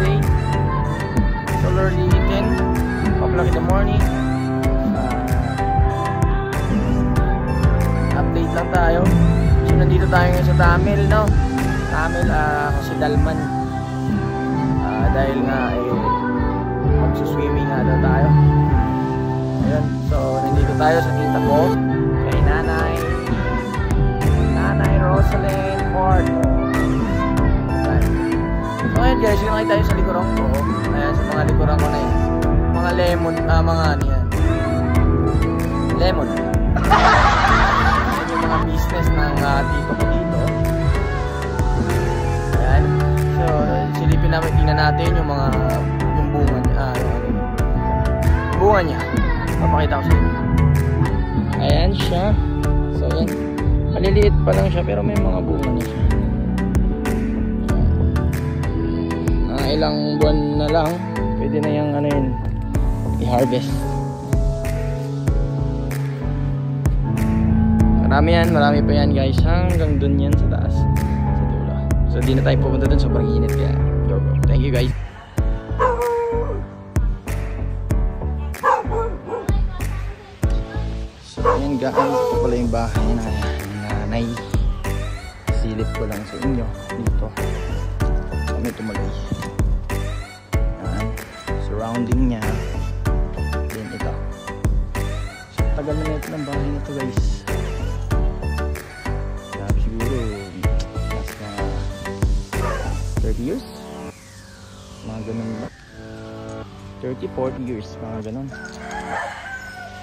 Monday. So early 10 o'clock in the morning. Update lang tayo. So nandito tayo ngayon sa Tamil, no? Tamil, kasi Dalman. Dahil nga magsuswimming nga daw tayo. Ayun, so nandito tayo sa tita ko, kay Nanay Rosalyn Porto. So ayan guys, yung nakita tayo sa likuran ko. Ayan, sa mga likuran ko na yan. Mga lemon, mga ano yan. Lemon. Ayan yung mga business ng tito ko dito. Ayan. So silipin namin, tingnan natin yung mga bunga niya. Bunga niya. Papakita ko sa inyo. Ayan siya. So ayan. Maliliit pa lang siya pero may mga bunga na siya. Ilang buwan na lang pwede na yung ano yun, i-harvest. Marami pa yan guys, hanggang dun yan sa taas, sa dulo. So di na tayo pupunta dun, sobrang init kaya go. Thank you guys. So ayan guys, ito pala yung bahay na nanay. Silip ko lang sa inyo dito kami tumagay. Surrounding niya, then ito. So tagal na ito ng bahay na ito guys. Siguro nasa 30 years, mga ganun ba, 30-40 years, mga ganun.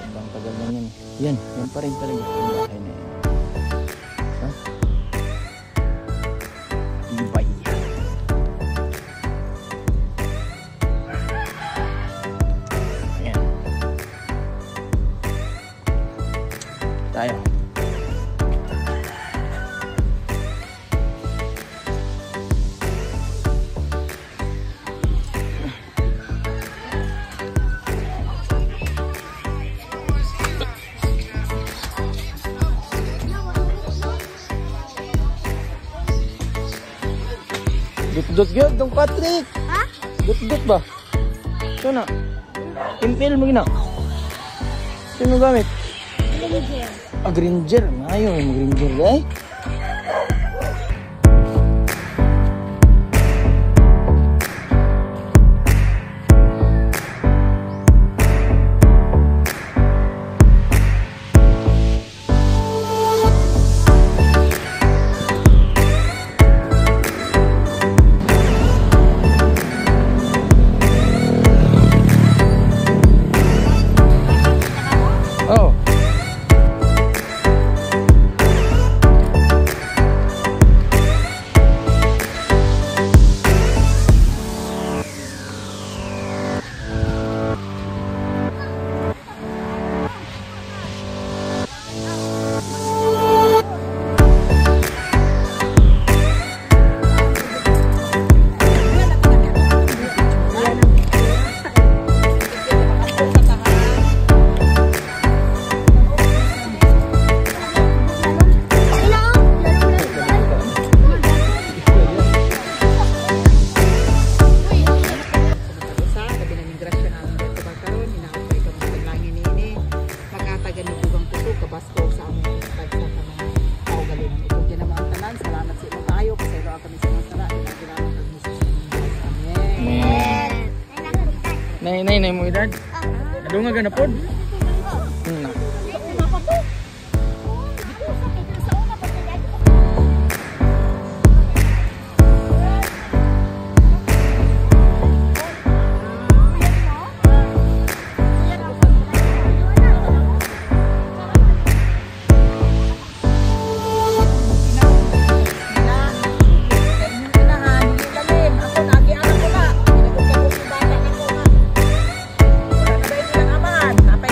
Sobrang tagal na yan. Yan pa rin talaga yung bahay na yan. Ibay. Tayo. Dut-dut gyud dong Patrick. Ha? Dut-dut ba? So na. Impel mo gina. Sino gamit? Gringer. Ayaw yung Gringer guys. Oh. Nay mo edad. Adunga gana pod. Sampai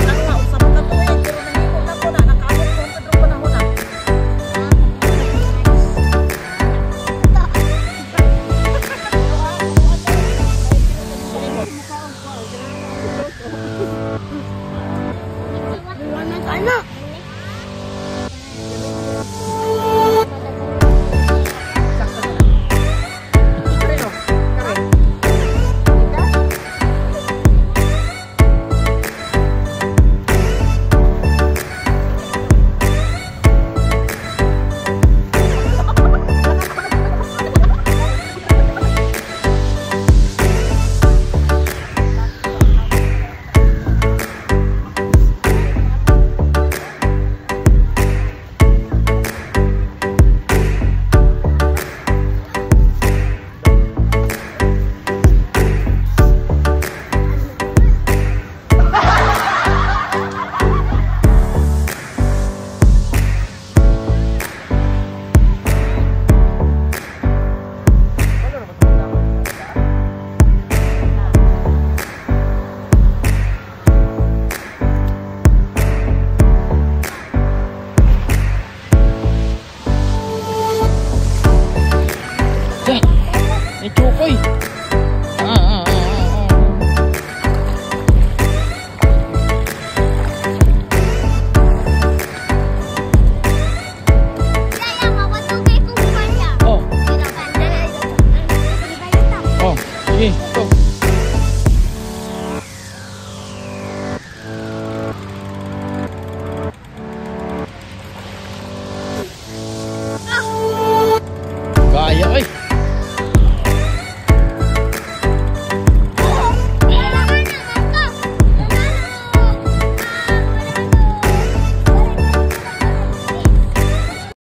Sige, ito. Gaya ay.